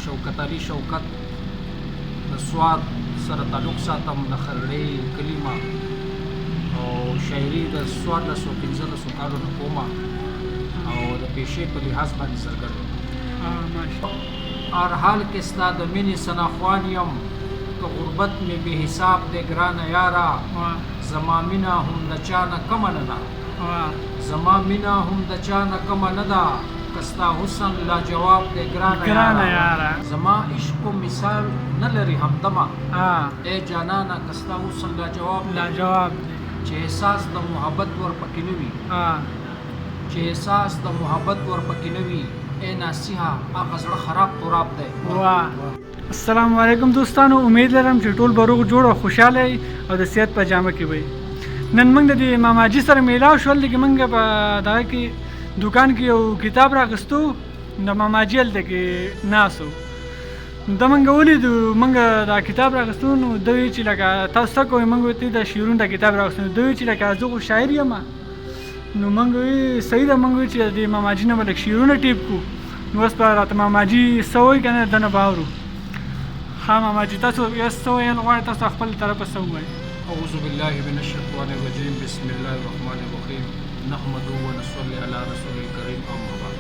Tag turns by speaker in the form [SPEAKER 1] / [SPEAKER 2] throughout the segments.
[SPEAKER 1] شوکت علي شوکت د سواد سره تعلق ساتم د خرړې کلمه او شاعري د 1415 کالو نه کومه او د پیشې په لحاظ باندې سرګردم هر حال کې ستا د مینې سناخوان یم که غربت مې بې حساب دی ګرانه یاره زما مینه هم د چا نه کمه نه ده زما مینه هم د چا نه کمه نه ده که ستا حسن لاجواب دی ګرانه یاره زما عشق و مثال نه لري همدمه ای جانانه که ستا حسن لاجواب دی چې احساس د محبت ورپکې نه وي چې احساس د محبت ورپکې نه وي ای ناسیحه هغه زړه خراب تراب دی.
[SPEAKER 2] السلام علیکم دوستانو، امید لرم چې ټول به روغ جوړ او خوشحاله او د صحت په جامه کې وي. نن موږ د ماماجي سره میلاو شول چې موږ په دغه کې دوکان کې یو کتاب راغستو د ماماجي هلته کې ناسو د موږ ولیدو موږ دا کتاب راغستو نو دوی چې لکه تاسو څه کوئ موږ ورته د شعرونو د کتاب راغستو دوی چې لکه زه خو شاعر یم نو موږ وی صحیح ده موږ وی چې د ماماجي نه به لږ شعرونه ټیپ کړو نو اوس به راته ماماجي څه وایي که نه دنه به اورو. ها ماماجي تاسو یو څه ویل غواړئ تاسو خپل طرفه څه ووایئ؟
[SPEAKER 1] اعوذ بالله من الشیطان الرجیم بسم الله الرحمن الرحیم نحمده ونصلي علی رسول الکریم اما بعد.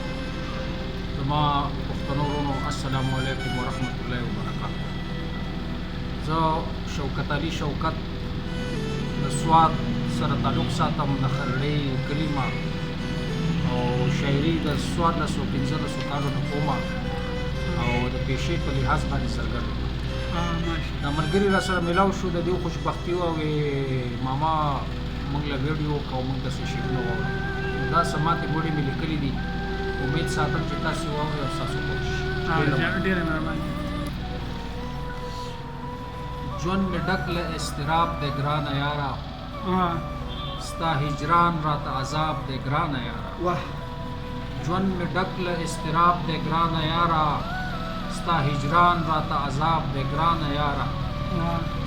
[SPEAKER 1] زما پښتنو ورونو السلام علیکم ورحمت الله وبرکاته. زه شوکت علي شوکت د سواد سره تعلق ساتم د خرړې کلمه او شاعري د 1415 کالو نه کومه او د پیشې په لحاظ باندې سرګردم. دا ملګري را سره میلاو شو د دې خوشبختي او ماما موږ له ویډیو کوو موږ داسې شعرونه واورو دا څه ماتې ګوډې مې لیکلي دي امید ساتم چې تاسو واورئ او ستاسو خوښ شي.
[SPEAKER 2] ډېره مهرباني.
[SPEAKER 1] ژوند مې ډک له اضطراب دی ګرانه یاره ستا هجران راته عذاب دی ګرانه یاره ژوند مې ډک له اضطراب دی ګرانه یاره ستا هجران راته عذاب دی ګرانه یاره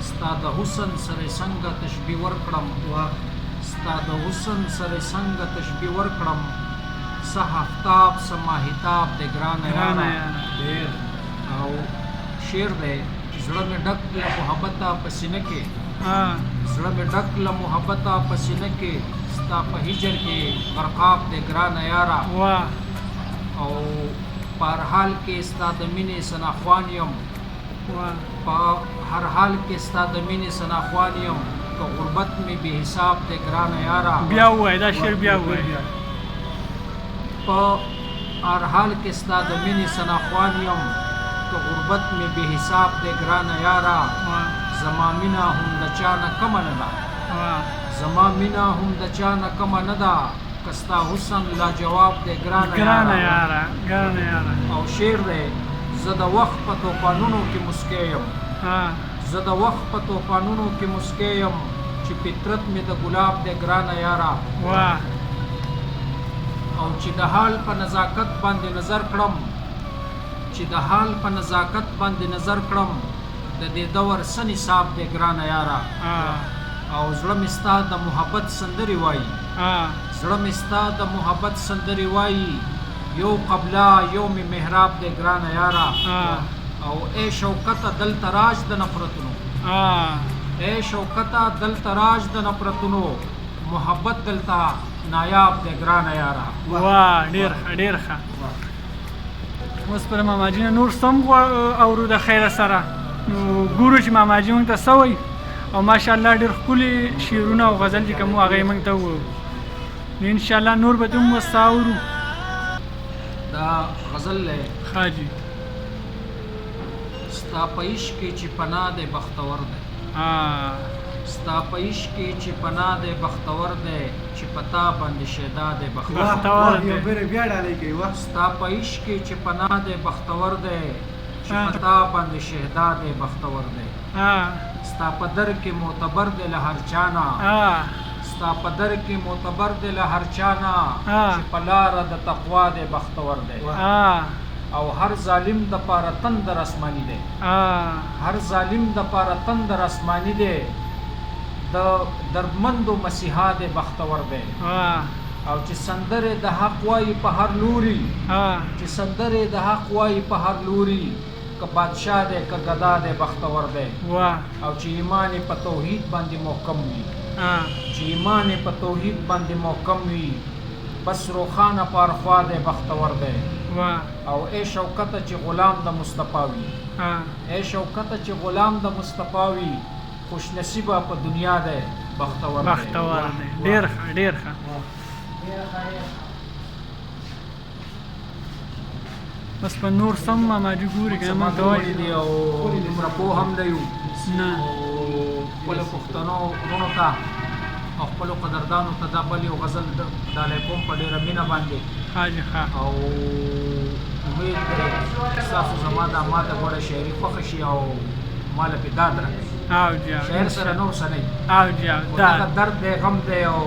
[SPEAKER 1] ستا د حسن سره څنګه تشبیه ورکړم ستا د حسن سره څنګه تشبیه ورکړم څه آفتاب څه ماهتاب دی ګرانه یاره او شعر دی زړه مې ډک له محبته په سینه کې زړه مې ډک له محبته په سینه کې ستا په هجر کې غرقاب دی ګرانه یاره او په هر حال کې ستا د مینې سناخوان یم په هر حال کې ستا د مینې سناخوان یم که غربت مې بې حساب دی ګرانه یاره
[SPEAKER 2] بیا ووایه دا شعر بیا ووایه
[SPEAKER 1] په هر حال کې ستا د مینې سناخوان یم که غربت مې بې حساب دی ګرانه یاره زما مینه هم د چا نه کمه نه ده زما مینه هم د چا نه کمه نه ده که ستا حسن لاجواب دی ګرانه
[SPEAKER 2] یاره
[SPEAKER 1] او شعر دی زه د وخت په توفانونو کې مسکی یم زه د وخت په توفانونو کې مسکی یم چې فطرت مې د ګلاب دی ګرانه یاره او چې د حال په نزاکت باندې نظر کړم چې د حال په نزاکت باندې نظر کړم د دې دور څه نصاب دی ګرانه یاره او زړه مې ستا د محبت سندرې وایي زړه مې ستا د محبت سندرې وایي یو قبله یو مې محراب دی ګرانه یاره او ای شوکته دلته راج د نفرتونو ای شوکته دلته راج د نفرتونو محبت دلته نایاب دی ګرانه یاره.
[SPEAKER 2] ډېر ښه. اوس پر ماماجي نه نور سم اورو د خیره سره نو ګورو چې ماماجي موږ ته څه وایي او ماشاءالله ډېر ښکلي شعرونه او غزل چې کوم هغه یې موږ ته ووایو نو انشاءالله نور به دوم ورسته اورو.
[SPEAKER 1] دا غزل دی
[SPEAKER 2] حاجي
[SPEAKER 1] ستا په عشق کې چې پناه دی بختور دی ستا په عشق کې چې پناه دی بختور دی چې پتا باندې شیدا دی بختور دی ستا په عشق کې چې پناه دی بختور دی چې پتا باندې شهدا دی بختور دی ستا په در کې معتبر دی له هر چانه ستا په در کې معتبر دی له هر چانه چې په لاره د تقوا دی بختور دی او هر ظالم د پاره تندر اسماني دی هر ظالم د پاره تندر اسماني دی د دردمندو مسیحا دی بختور دی او چې سندرې د حق وایي په هر لوري چې سندرې د حق وایي په هر لوري که بادشاه دی که ګدا دی بختور دی او چې ایمان په توحید باندې محکم وي چې ایمان په توحید باندې محکم وي بس روخانه پارخوا دی بختور دی او ای شوکته چې غلام د مصطفی وي ای شوکته چې غلام د مصطفی وي خوش نصیبه په دنیا دی بختور دی
[SPEAKER 2] ډیر ښه ډیر ښه بس په نور سم ماجي ګوري که ما ته وایي
[SPEAKER 1] دي او دومره پوه هم نه یو خپلو پښتنو وروڼو ته او خپلو قدردانو ته دا بل یو غزل ډالۍ کوم په ډېره مینه باندې او امید دی ستاسو زما دا ما ته ګوره شاعري خوښه شي او ما له پې داد راکړي شاعر سره نور څه نه وي دغه درد دی غم دی او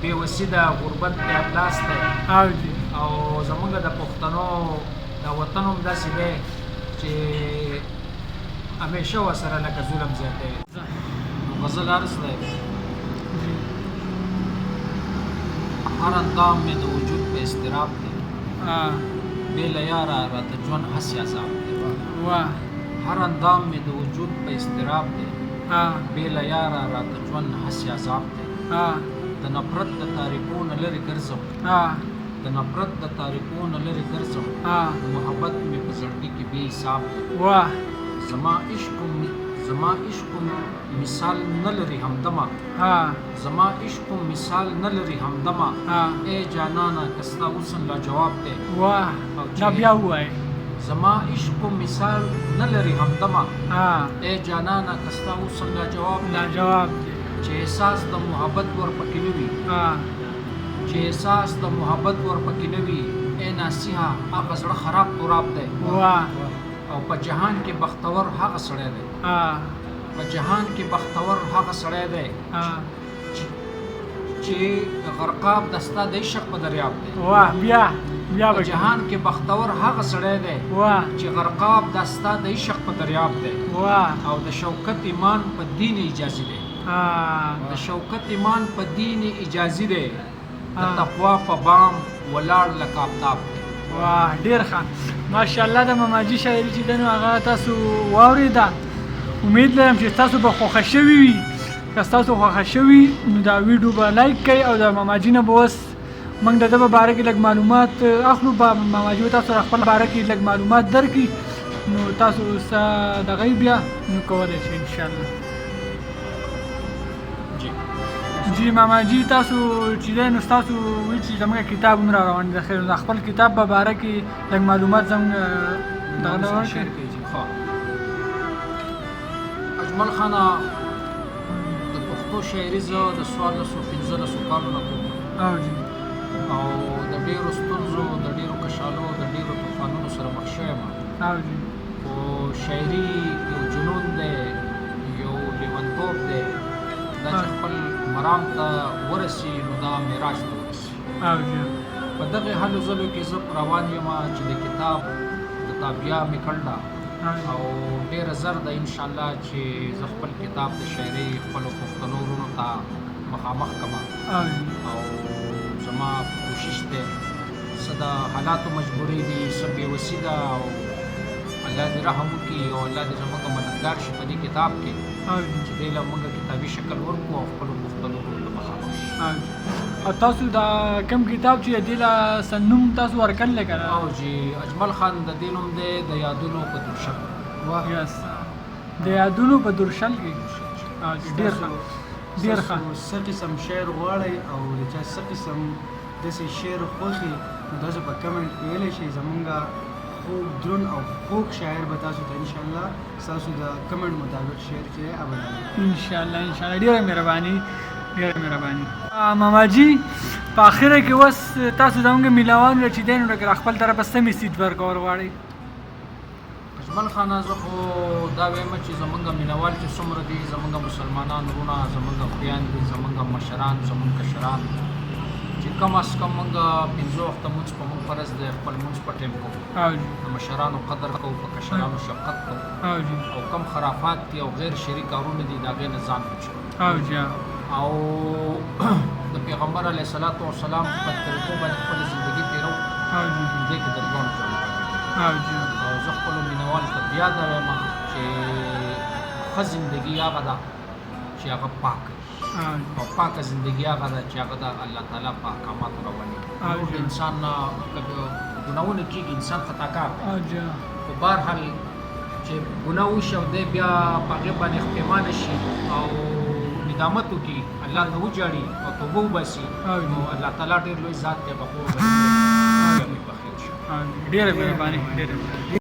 [SPEAKER 1] بېوسي ده غربت دی افلاس دی او زمونږ د پښتنو دا وطن هم داسې دی چې همیشه ورسره لکه ظلم زیاتی وي غزل عرض دی هر اندام مې د وجود په اضطراب دی بې له یاره راته ژوند هسې عذاب دی هر اندام مې د وجود په اضطراب دی بې له یاره راته ژوند هسې عذاب دی د نفرت د تاریکو نه لرې ګرځم د نفرت د تاریکو نه لرې ګرځم محبت مې په زړګي کې بې حساب دی زما عشق مثال نه لري همدمه زما عشق مثال نه لري همدمه ای جانانه که ستا حسن لاجواب دی
[SPEAKER 2] بیا ووایه
[SPEAKER 1] زما عشق مثال نه لري همدمه ای جانانه که ستا حسن لاجواب
[SPEAKER 2] دی
[SPEAKER 1] چې احساس د محبت ورپکې نه وي چې احساس د محبت ورپکې نه وي ای ناسیحه هغه زړه خراب تراب دی او په جهان کې بختور هغه سړی دی په جهان کې بختور هغه سړی دی چې غرقاب د ستا د عشق په دریاب دی په جهان کې بختور هغه سړی دی چې غرقاب د ستا د عشق په دریاب دی او د شوکت ایمان په دین اجازي دی د شوکت ایمان په دین اجازي دی د تقوا په بام ولاړ لکه آفتاب دی
[SPEAKER 2] ډیر ښه ماشاءالله د ماماجي شاعري چې ده نو هغه تاسو واورېده امید لرم چې تاسو به خوښه شوي وي که ستاسو خوښه شوي نو دا ویډیو به لایک کوئ او د ماماجي نه به اوس موږ د ده په باره کې لږ معلومات اخلو ماماجي به تاسو سره خپل باره کې لږ معلومات درکړي نو تاسو څه دغه بیا نو کولی شئ انشاءالله جی ماماجي تاسو چې دی نو ستاسو وایي چې زموږ کتاب هم را روان دی خیر د خپل کتاب په باره کې لږ معلومات زموږ دغه نه ورکړئ
[SPEAKER 1] اجمل خانه د پښتو شاعري زه د 1415 کالو نه کوم او د ډېرو ستونزو د ډېرو کشالو د ډېرو طوفانونو سره مخ شوی یم خو شاعري یو جنون دی یو لیونتوب دی دا چې خپل مرام ته ورسي نو دا معراج ته ورسي په دغې هلو ځلو کې زه روان یم چې د کتاب د تابیا مې کړله او ډېره زر ده انشاءالله چې زه خپل کتاب د شاعرۍ خپلو پښتنو وروڼو ته مخامخ کړم او زما کوشش دی څه د حالاتو مجبورۍ دي څه بېوسي ده او الله دې رحم وکړي او الله دې زموږ مددګار شي په دې کتاب کې چې دې له موږ کتابي شکل ورکړو او خپلو پښتنو وروڼو ته مخامخ شي
[SPEAKER 2] او تاسو دا کوم کتاب چې دې له څه نوم تاسو ورکړلی که نه
[SPEAKER 1] او جی اجمل خان د دې نوم دی د یادونو په درشل
[SPEAKER 2] د یادونو په درشل کې ډېر ښه ډېر ښه
[SPEAKER 3] څه قسم شعر غواړئ او د چا څه قسم داسې شعر خوښي نو تاسو په کمنټ کې ویلی شئ زمونږ خوږ دروند او خوږ شاعر به تاسو ته انشاءالله ستاسو د کمنټ مطابق شعر چې دی
[SPEAKER 2] انشاءالله ډېره مهرباني ډېره مهرباني ماماجي په اخره کې اوس تاسو زموږ میلاوانو چې دی نو لکه خپل طرفه څه میسیج ورکول غواړئ
[SPEAKER 1] اجمل خانه زه خو دا وایم چې زمونږ مینوال چې څومره دي زمونږ مسلمانان وروڼه زمونږ خویان دي زمونږ مشران زمونږ کشران چې کم از کم موږ 15 وخته لمونځ په موږ فرض دی خپل لمونځ په ټایم کوو د مشرانو قدر کوو په کشرانو شفقت کوو او کم خرافات دي او غیر شرعي کارونه دي د هغې نه ځان بچو او د پیغمبر علیه الصلاۃ والسلام په طریقو باندې خپل ژوندګي تیرو
[SPEAKER 2] او جی
[SPEAKER 1] دې کې د ځوان ژوند
[SPEAKER 2] او جی
[SPEAKER 1] او زه خپلو مینوالو ته بیا دا وایم چې ښه زندګي هغه ده چې هغه پاک او پاکه زندگی هغه ده چې هغه د الله تعالی په احکاماتو رواني نور د انسان نه ګناهونه کېږي انسان خطاکار دی خو بهرحال چې ګناه وشي او دی بیا په هغې باندې پښیمانه شي او ندامت وکړي الله ته وجاړي او توبه وباسي نو الله تعالی ډېر لوی ذات دی په هغو باندې بخیل شي
[SPEAKER 2] ډېره مهرباني ډېره